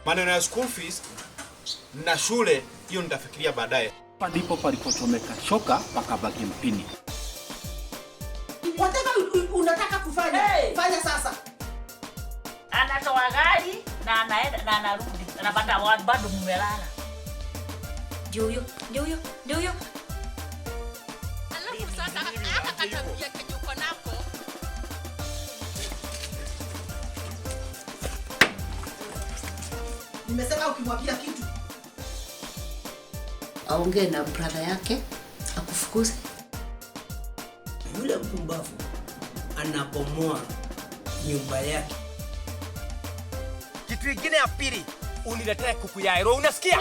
Maneno ya school fees na shule hiyo nitafikiria baadaye. Hapa ndipo palipochomeka shoka pakabaki mpini. Unataka kufanya? Fanya sasa. Anatoa gari na anaenda na anarudi. Anapata watu bado mmelala. Ndio huyo. Alafu sasa hata katabia kenye uko nako. Nimesema ukimwambia kitu aongee na brother yake akufukuze. Yule mpumbavu anabomoa nyumba yake. Kitu kingine ya pili, uniletee kuku ya hero, unasikia?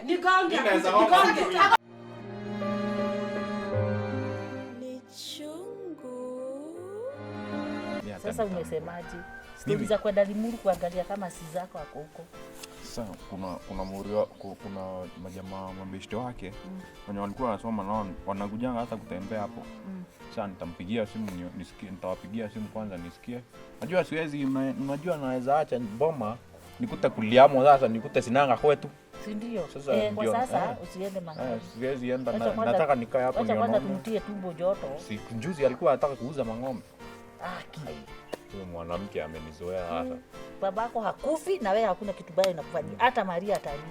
Nigonge. Ni chungu. Sasa umesemaje? Stori za kwenda Limuru kuangalia kama si zako wako huko. Sasa kuna majamaa mabeshte wake wenye walikuwa wanasoma nao wanakujanga hata kutembea hapo. Sasa nitampigia simu nisikie, nitawapigia simu kwanza nisikie. Najua siwezi, unajua naweza acha bomba nikute kuliamo sasa nikute sinanga kwetu. Si ndio? Sasa kwa sasa usiende mahali. Siwezi enda, nataka nikae hapo nione. Acha kwanza tumtie tumbo joto. Si juzi alikuwa anataka kuuza mang'ombe. Huyo mwanamke amenizoea sasa. Babako hakufi na wewe hakuna kitu baya inakufanyia. Hata Maria atarudi.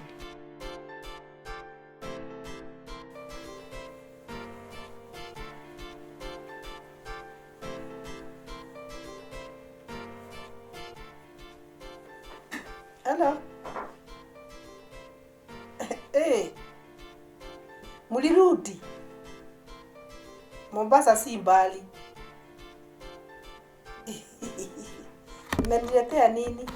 Hello. Mulirudi. Mombasa si mbali. Mmeniletea nini?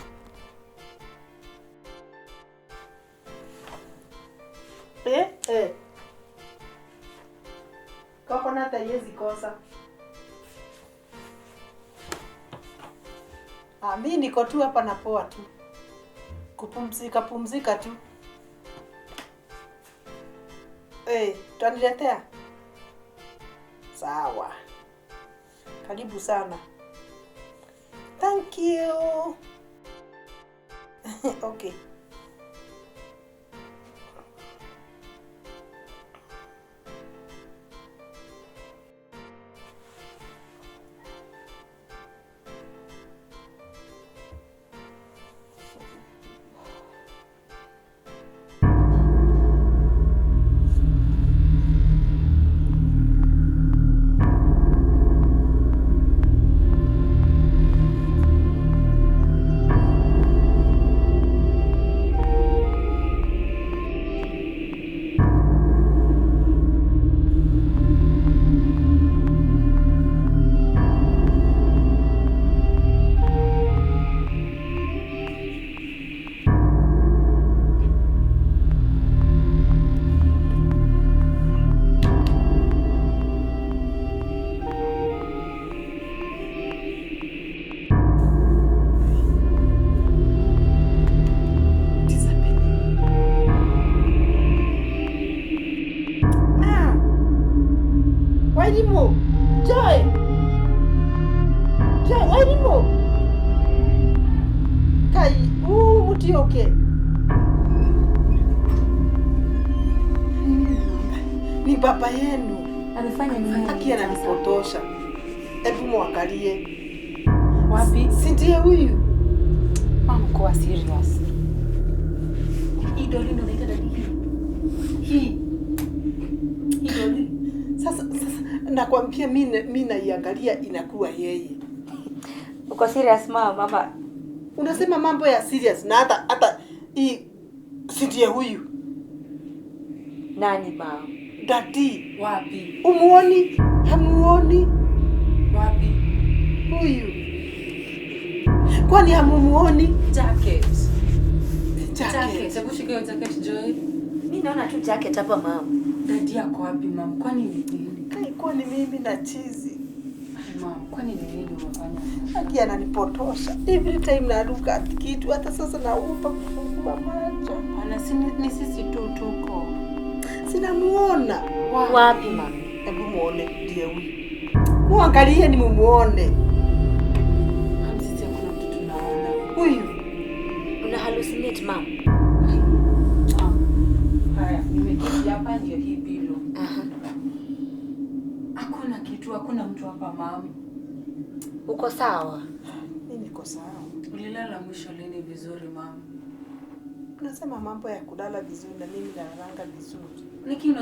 Coconut haiwezi kosa. Mimi niko tu hapa na poa tu. Pumzika tu. Tutaniletea? Sawa. Karibu sana. Thank you. Okay. Wairimu, Joy, Wairimu. Kai, mutioke. Ni baba yenu. Amefanya nini? Aki ananipotosha. Hebu muangalie. Wapi? Si ndiye huyu? Mko serious. Idoli ndo naita dadi hii. Idoli. Sasa nakwambia mimi naiangalia inakuwa yeye. Uko serious mama? Unasema mambo ya serious na hata hii si ndiye huyu. Nani mama? Dadi. Wapi? Umuoni? Hamuoni? Wapi? Huyu. Kwani hamumuoni? Jacket. Hebu shika jacket Joy. Mimi naona tu jacket hapa mama. Dadi yako wapi mama? Kwani ni nini? Kwa ni mimi na chizi. Mama, kwani ni nini unafanya? Aki ananipotosha. Every time naruka kitu hata sasa naomba kufungua macho. Ana ni sisi tu tuko. Sinamuona. Wapi mama? Hebu muone ndiye huyu. Muangalie ni mumuone. Sisi hakuna mtu tunaona. Huyu. Una hallucinate mom. Haya, nimeketi hapa ndio hii bilo. Aha. Hakuna mtu hapa mama. Uko sawa? Mimi niko sawa. Ulilala mwisho lini vizuri mama? Unasema mambo ya kulala vizuri na mimi nalalanga vizuri. Lakini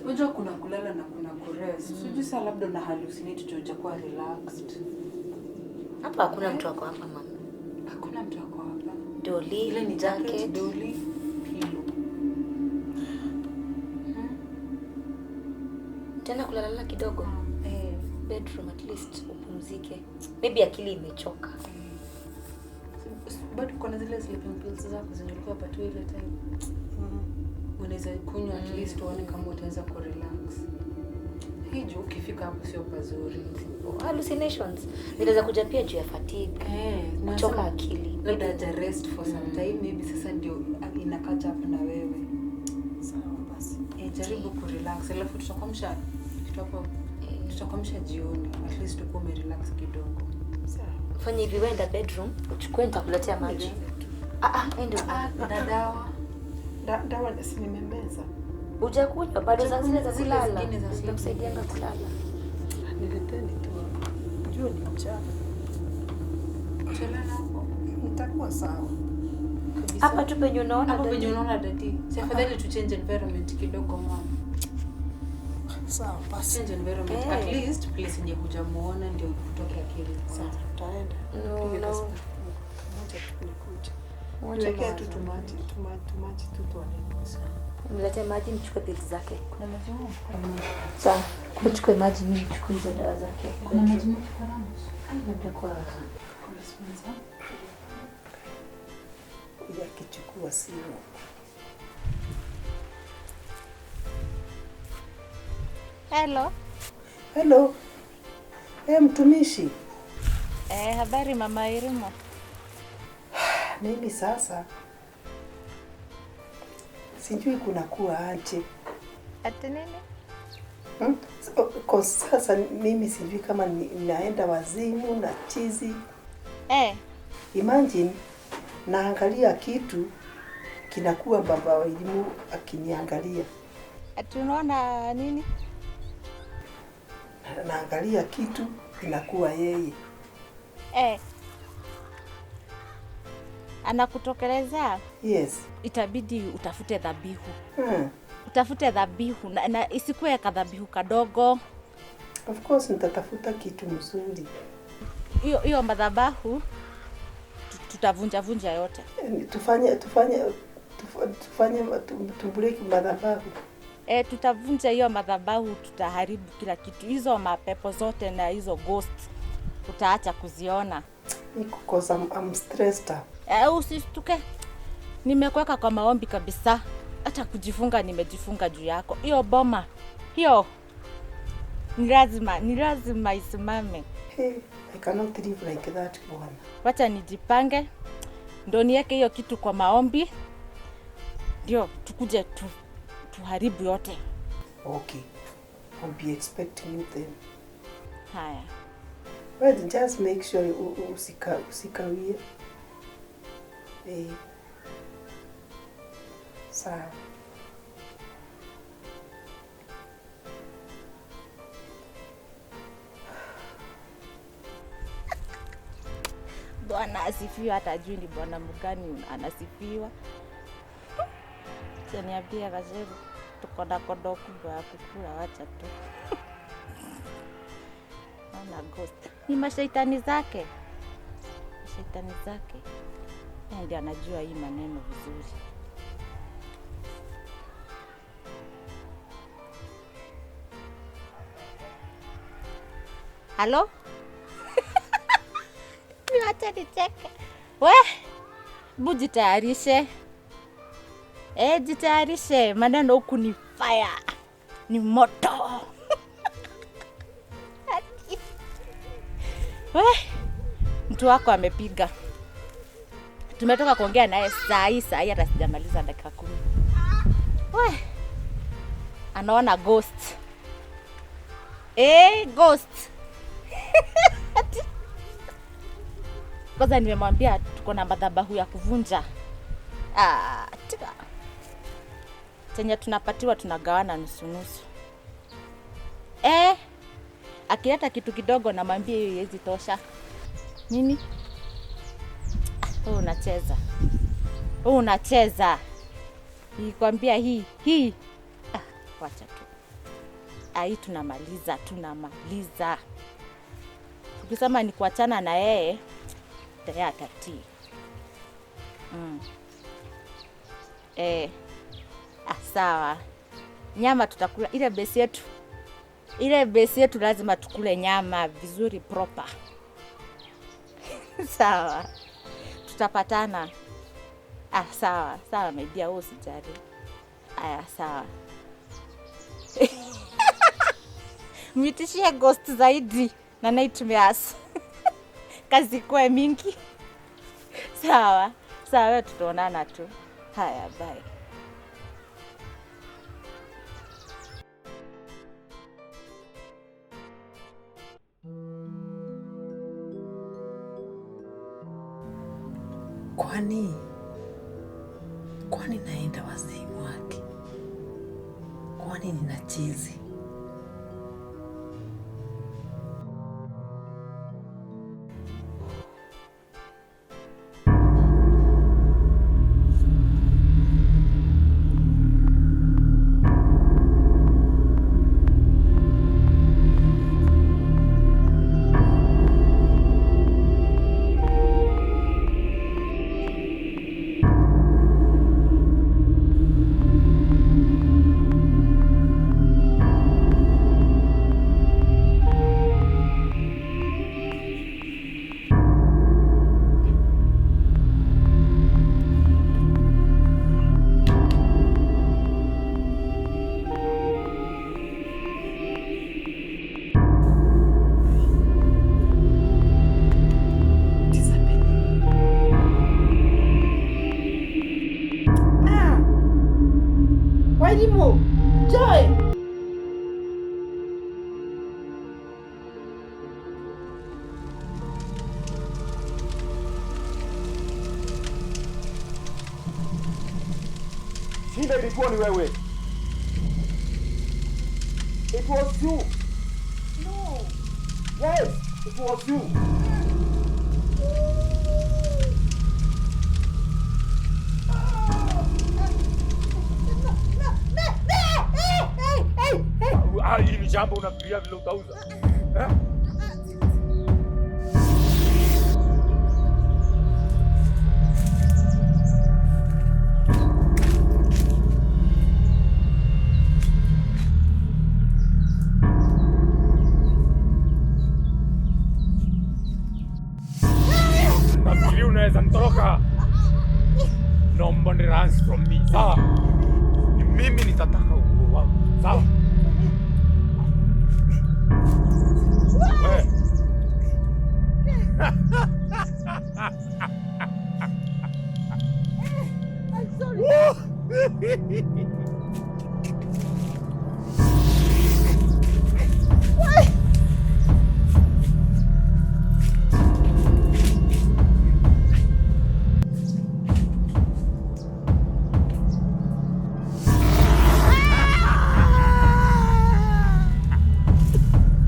unajua kuna kulala na kuna kurest. Sijui saa labda na hallucinate tu hujakuwa relaxed. Hapa hakuna mtu wako hapa mama. Hakuna mtu wako hapa. Dolly, Ile ni jacket, dolly, pillow. Tena kulala kidogo. Bedroom at least upumzike. Maybe akili imechoka. Bado kuna zile sleeping pills zako zinalikuwa hapa tu ile time. Unaweza kunywa at least uone kama utaweza ku relax. Hijo ukifika hapo sio pazuri. Hallucinations zinaweza kuja pia juu ya fatigue. Kuchoka akili. Labda haja rest for some time, maybe sasa ndio ina catch up na wewe. Sawa basi. Jaribu ku relax. Alafu tutakomsha kitu hapo. Tutakomsha jioni. At least uko relax kidogo. Sawa. Fanya hivi, wenda bedroom, uchukue nitakuletea maji. Ende. Na dawa. Dawa si nimemeza. Hujakunywa bado za zile za kulala. Zitamsaidianga kulala. Nileteni tu. Jua ni mchana. Chelana hapo. Nitakuwa sawa. Hapa tu penye unaona hapo penye unaona dadi. Si afadhali tu change environment kidogo mama. Sawa basi. Change environment. At least place yenye hujamuona ndio kutoke akili. Sawa, tutaenda. No. Moja tukuje. Tuwekee tu tumaji tu tuone. Sawa. Niletee maji, nichukue pills zake. Kuna maji moja. Sawa. Kuchukue maji, mimi nichukue hizo dawa zake. Kuna maji moja kwa ramu. Labda kwa Sponsor. Ya kichukua simu. Hello. Mtumishi. Habari mama Irimo. Mimi sasa sijui kuna kuwa aje. Ati nini? Kwa sasa mimi sijui kama naenda wazimu na chizi. Imagine naangalia kitu kinakuwa baba wa elimu akiniangalia. Ati unaona nini? Naangalia kitu inakuwa yeye. Anakutokeleza? Yes. Itabidi utafute dhabihu. Utafute dhabihu na isikuwe kadhabihu kadogo. Of course nitatafuta kitu mzuri. Hiyo madhabahu tutavunja yote. Tufanye tubreak madhabahu. Tutavunja hiyo madhabahu, tutaharibu kila kitu. Hizo mapepo zote na hizo ghosts utaacha kuziona. Because I'm stressed. Usistuke. Nimekuweka kwa maombi kabisa. Hata kujifunga nimejifunga juu yako. Hiyo boma. Hiyo ni lazima isimame. I cannot live like that bwana. Wacha nijipange. Ndio niweke hiyo kitu kwa maombi. Ndio tukuje tuharibu yote. Okay. I'll be expecting you then. Haya. Well, just make sure usikawie. Sawa. Bwana asifiwe, hata juu ni bwana mgani anasifiwa. Niambia Gazeru tuko na kondoo kubwa ya kukula, wacha tu. Ana ghost. Ni mashaitani zake. Mashaitani zake. Ndiye anajua hii maneno vizuri. Halo? Niwacha nicheke. Jitayarishe. Jitayarishe. Maneno huku ni fire. Ni moto. Mtu wako amepiga. Tumetoka kuongea naye saa hii hata sijamaliza dakika 10. Anaona ghost. Ghost. Kwanza nimemwambia tuko na madhabahu ya kuvunja. Tika. Chenye tunapatiwa tunagawana nusu. Akileta kitu kidogo namwambia hiyo haiwezi tosha. Nini? Unacheza. Nikwambia hii. Wacha tu. Hii tunamaliza. Ukisema ni kuachana na yeye, tayari atatii. Sawa. Nyama tutakula ile base yetu lazima tukule nyama vizuri proper. Sawa. Tutapatana. Sawa my dear, usijali. Sawa. Mitishie ghost zaidi na nightmares. Kazi kwa mingi. Sawa, tutaonana tu. Haya, bye. Kwani naenda wazimu wake? Kwani nina chizi? Shida ilikuwa ni wewe. It was you. No. Yes, it was you. Hii ni jambo unafikiria vile utauza. Nafikiri unaweza mtoroka. Nobody runs from me. Sawa? Ni mimi nitataka uhuru wangu. Sawa? I'm sorry.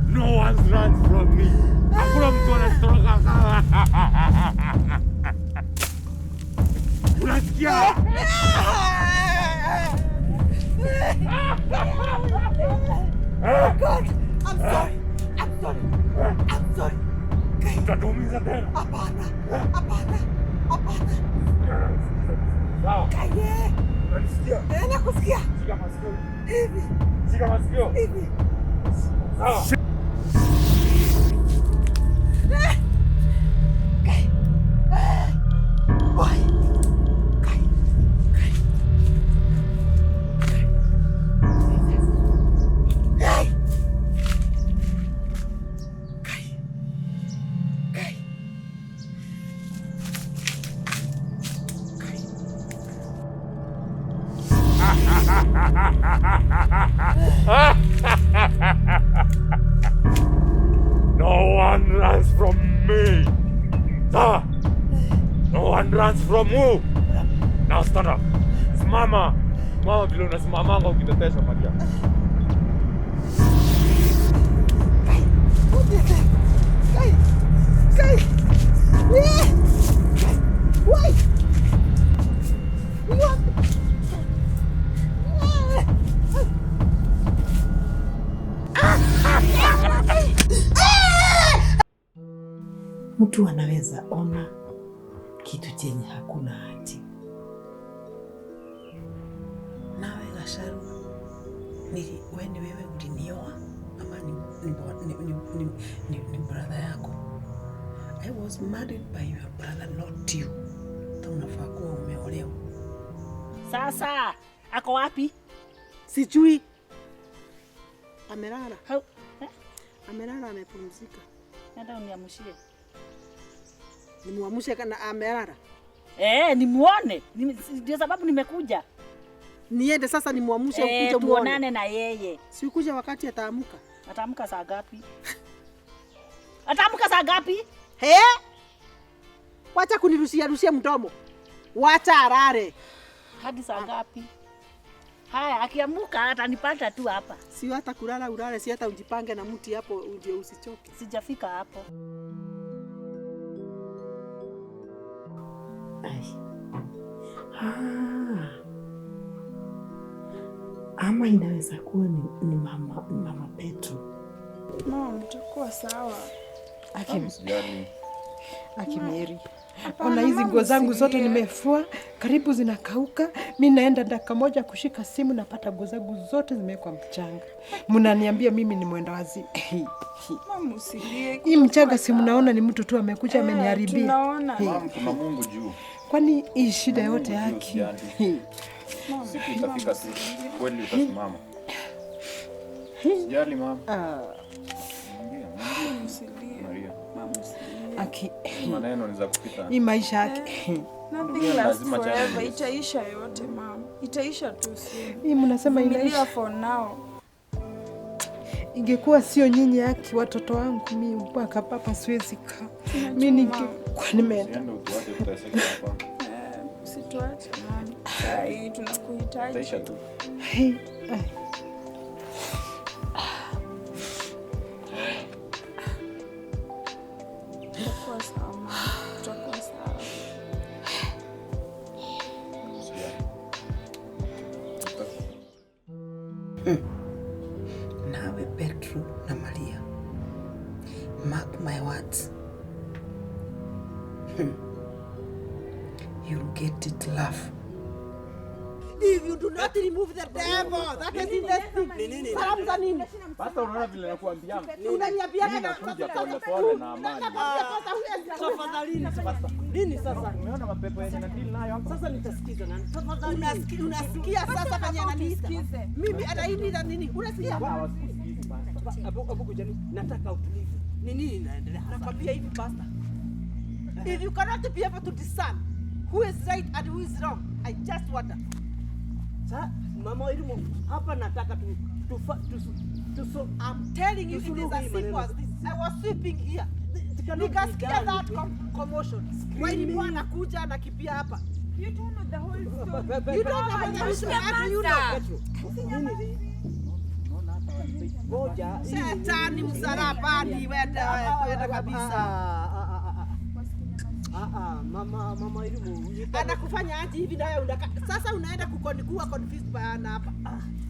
No one runs from me. Hakuna mtu anatoroka. Sawa? Unasikia? Oh God, I'm sorry. I'm sorry. Utatuumiza tena. Hapana. Sawa. Kaye. Unanisikia? Nakusikia. Shika masikio. Hivi. Shika masikio. Hivi. Sawa. No one runs from me. runs from who? Now stand up. Simama. Mama vile unasimamanga ukitetesha Maria. Mtu anaweza ona kitu chenye hakuna hati. Nawe Gasharu, wewe ulinioa ama ni brother yako? I was married by your brother, not you. Unafaa kuwa umeolewa. Sasa ako wapi? Sijui. Amelala. Amelala, amepumzika. Nenda uniamshie. Nimuamshe kana amelala? Nimuone. Ndio sababu nimekuja. Niende sasa nimuamshe ukuje muone. Tuonane na yeye. Si ukuje wakati ataamuka. Ataamka saa ngapi? Ataamka saa ngapi? Wacha kunirushia mdomo. Wacha arare. Hadi saa ngapi? Haya, akiamuka atanipata tu hapa. Si hata kulala ulale, si hata ujipange na mti hapo ndio usichoke. Sijafika hapo. Ama inaweza kuwa ni mama Petro. Mama, mtakuwa sawa. Akimeri. Ona hizi nguo zangu zote nimefua, karibu zinakauka. Mimi naenda dakika moja kushika simu napata nguo zangu zote zimewekwa mchanga. Mnaniambia mimi ni mwenda wazimu. Mama, usilie. Hii mchanga si mnaona ni mtu tu amekuja ameniharibia. Tunaona. Mama, kuna Mungu juu. Kwani hii shida yote yake? Siku itafika tu. Kweli utasimama. Sijali mama. Maria. Aki. Maneno ni za kupita. Hii maisha yake. Nothing lasts forever. Itaisha yote mama. Itaisha tu soon. Hii mnasema inaisha for now. Ingekuwa sio nyinyi haki watoto wangu mimi mpaka papa siwezi kaa. Mimi ningekuwa nimeenda. Sienda utuache tuteseke hapa. Situache mama. Sai tunakuhitaji. Itaisha tu. Tutakuwa sawa mama. Tutakuwa sawa. Nawe Petro na Maria, mark my words, you'll get it, love. If you do not remove the devil, that is in the thing. Salamu za nini? Basta unaona vile nakuambia. Unaniambia nakuja pole na amani. Tafadhali nini sasa? Umeona mapepo yenye na deal nayo hapo? Sasa nitasikiza nani? Tafadhali unasikia sasa kwenye ananisikize. Mimi anaini nini? Unasikia? Wao sikusikizi basta. Abu kujani, nataka utulivu. Ni nini inaendelea? Nakwambia hivi basta. If you cannot be able to discern who is right and who is wrong, I just wonder. Mama Irimu, hapa nataka so I'm telling you, it is as simple as this. I was sweeping here. Nikasikia that commotion. Why ni bwana kuja anakimbia hapa? You don't know the whole story. You don't know the whole story. How do you know? Ngoja. Shetani msalabani wewe kabisa. Mama Irimu, anakufanya aje hivi na wewe sasa unaenda kuwa confused bana hapa.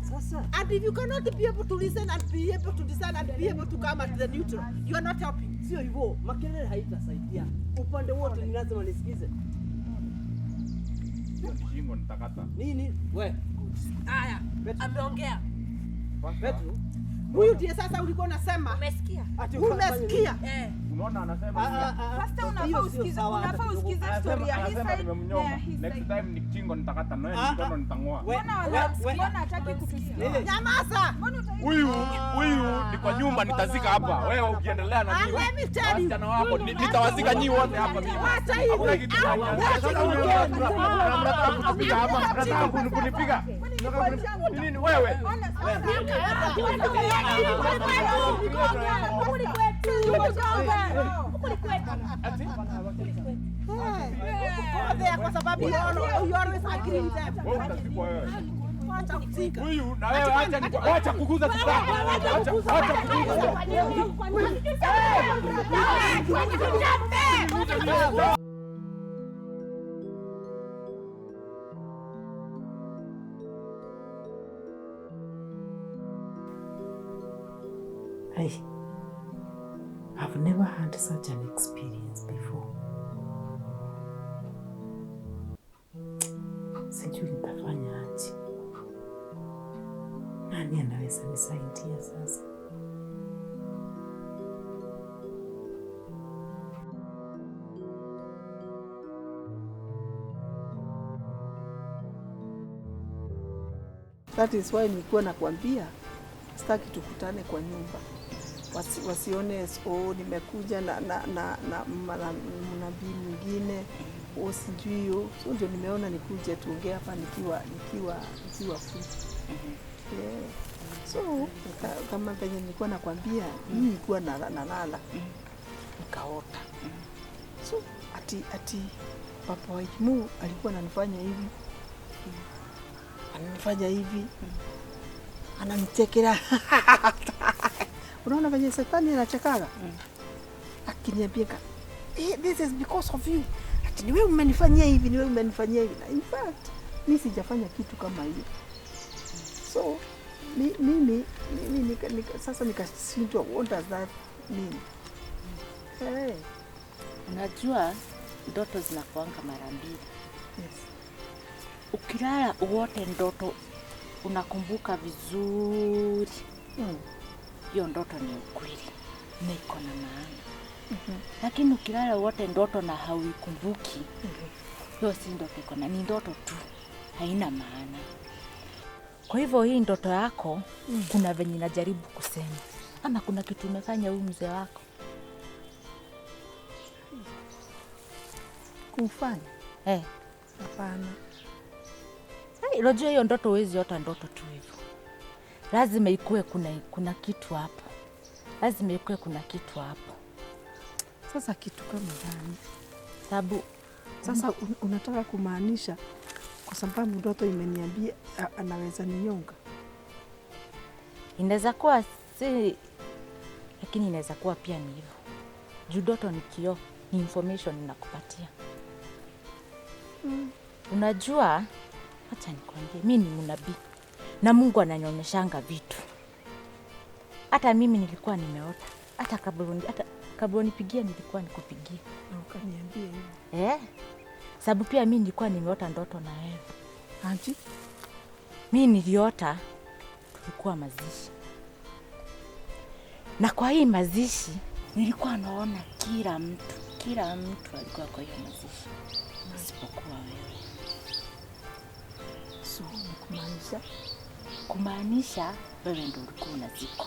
Sasa and if you cannot be able to listen and be able to discern and be able to come at the neutral, you are not helping. Sio hivyo, makelele haitasaidia. Upande wote ni lazima nisikize. Shingo nitakata. Nini? Wewe. Haya, ameongea. Petro. Huyu ndiye sasa ulikuwa unasema. Umesikia? Umesikia? Unaona anasema Sasa unafaa usikize story ya hii side. Next time nikichingo nitakata na wewe mkono nitangoa. Mbona hataki kutusikia? Nyamaza. Huyu ni kwa nyumba nitazika hapa. Wewe ukiendelea na mimi. Wasichana wako nitawazika nyinyi wote hapa mimi. Hakuna kitu mnataka kutupiga hapa. Mnataka kunipiga. Nini wewe? Go there kwa sababu you always agree with them. Wacha ujinga. Huyu na wewe acha kuguza kitako. Acha kuguza. I've never had such an experience before. Sijui nitafanya aje. Nani anaweza nisaidia sasa? That is why nilikuwa nakwambia sitaki tukutane kwa nyumba. Wasione nimekuja na mnabii mwingine sijui so ndio nimeona nikuje tuongee hapa nikiwa free. Yeah. So kama venye nilikuwa nakwambia mimi nilikuwa nalala nikaota. So ati Papa Waimu alikuwa ananifanya hivi. Ananifanya hivi. Ananichekera. Unaona venye Shetani anachekaga? Akiniambia, this is because of you. Ati ni wewe umenifanyia hivi, ni wewe umenifanyia hivi. In fact, mimi sijafanya kitu kama hiyo. So, mimi sasa nikashindwa what does that mean? Hey. Unajua ndoto zinakuanga mara mbili. Yes. Ukilala uote ndoto unakumbuka vizuri. Hiyo ndoto ni ukweli na iko na maana. Lakini ukilala wote ndoto na hauikumbuki, hiyo si ndoto, iko na ni ndoto tu, haina maana. Kwa hivyo hii ndoto yako kuna venye najaribu kusema, ama kuna kitu umefanya huyu mzee wako kumfanya? Hapana. Unajua hiyo ndoto huwezi ota ndoto tu hivyo. Lazima ikue kuna kitu hapo. Lazima ikue kuna kitu hapo. Sasa kitu kama gani? Sababu sasa unataka kumaanisha kwa sababu ndoto imeniambia anaweza ninyonga? Inaweza kuwa si, lakini inaweza kuwa pia ni hivyo. Juu ndoto ni kioo, ni information ninakupatia. Unajua, acha nikwambie, mimi ni mnabii. Na Mungu ananionyeshanga vitu. Hata mimi nilikuwa nimeota. Hata kabla unipigia nilikuwa nikupigia. Na ukaniambia hivyo. Sababu pia mimi nilikuwa nimeota ndoto na wewe. Aje? Mimi niliota tulikuwa mazishi. Na kwa hii mazishi nilikuwa naona kila mtu alikuwa kwa hiyo mazishi. Isipokuwa wewe. So, kumaanisha wewe ndio ulikuwa unazikwa.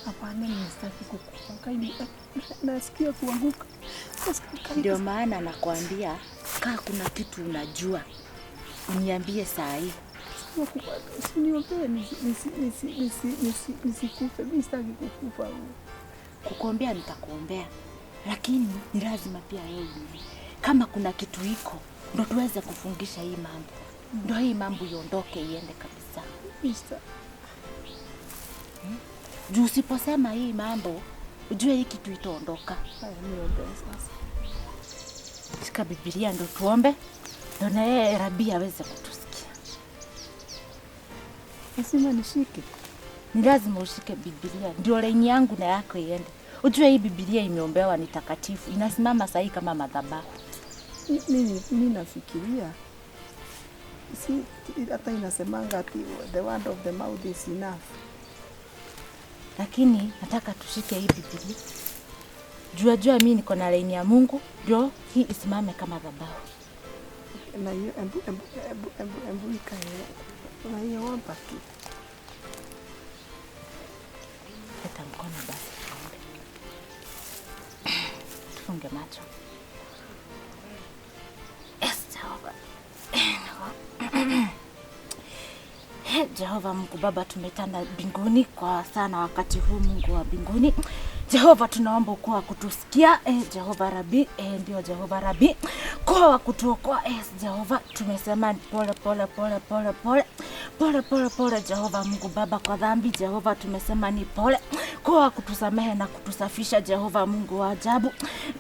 Hapana, nisitaki kukufa. Nasikia kuanguka. Ndio maana nakwambia kaa kuna kitu unajua. Uniambie saa hii. Usiniombee nisikufe. Mimi sitaki kukufa. Kukuombea nitakuombea. Lakini ni lazima pia wewe kama kuna kitu iko ndio tuweze kufungisha hii mambo. Ndio hii mambo iondoke iende kabisa. Mister. Juu usiposema hii mambo, ujue hii kitu itaondoka. Haya, niombe sasa. Shika Biblia ndio tuombe. Ndio na yeye Rabi aweze kutusikia. Lazima nishike. Ni lazima ushike Biblia. Ndio laini yangu na yako iende. Ujue hii Biblia imeombewa ni takatifu. Inasimama sahi kama madhabahu. Mimi nafikiria si hata inasemanga ati the word of the mouth is enough. Lakini nataka tushike hii Biblia. Jua mimi niko na laini ya Mungu, ndio hii isimame kama madhabahu. Na hiyo embu ikae. Na hiyo wamba tu. Leta mkono basi. Tufunge macho. Jehova Mungu Baba, tumetanda mbinguni kwa sana wakati huu, Mungu wa mbinguni. Jehova tunaomba kuwa kutusikia, Jehova Rabi, ndio Jehova Rabi, kwa kutuokoa, Jehova tumesema pole pole pole pole pole pole pole pole Jehova Mungu Baba, kwa dhambi Jehova tumesema ni pole, kwa kutusamehe na kutusafisha Jehova Mungu wa ajabu.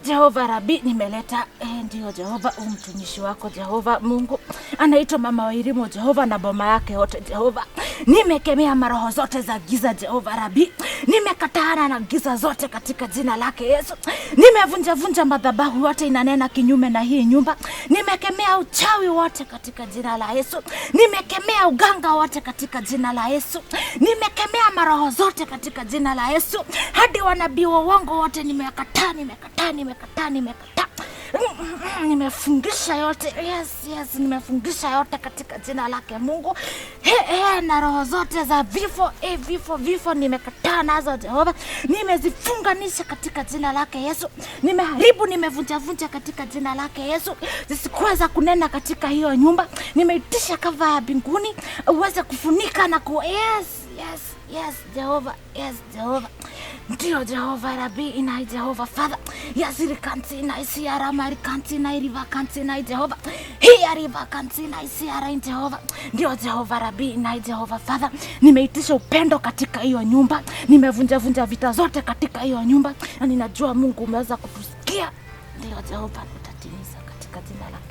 Jehova Rabi, nimeleta ndio Jehova mtumishi wako Jehova Mungu, anaitwa Mama Wairimo Jehova na boma yake yote Jehova. Nimekemea maroho zote za giza Jehova Rabi, nimekataana na giza zote katika jina lake Yesu. Nimevunja madhabahu yote inanena kinyume na hii nyumba. Nimekemea uchawi wote katika jina la Yesu. Nimekemea uganga wote katika jina la Yesu. Nimekemea maroho zote katika jina la Yesu. Hadi wanabii wa uongo wote nimekataa. Nimefungisha yote. Yes, nimefungisha yote katika jina lake Mungu. Na roho zote za vifo nimekataa nazo Jehova. Nimezifunganisha katika jina lake Yesu. Nimeharibu, nimevunja katika jina lake Yesu. Zisikuweza kunena katika hiyo nyumba. Nimeitisha kava ya mbinguni uweze kufunika na Yes, Jehova. Ndio Jehova Rabi, ina Jehova Father. Yasiri kanti na isiara mari kanti na iriva kanti na Jehova. Hiya riva kanti na isiara Jehova. Ndio Jehova Rabi, ina Jehova Father. Nimeitisha upendo katika hiyo nyumba. Nimevunja vita zote katika hiyo nyumba. Na ninajua Mungu umeweza kutusikia. Ndio Jehova, utatimiza katika jina lako.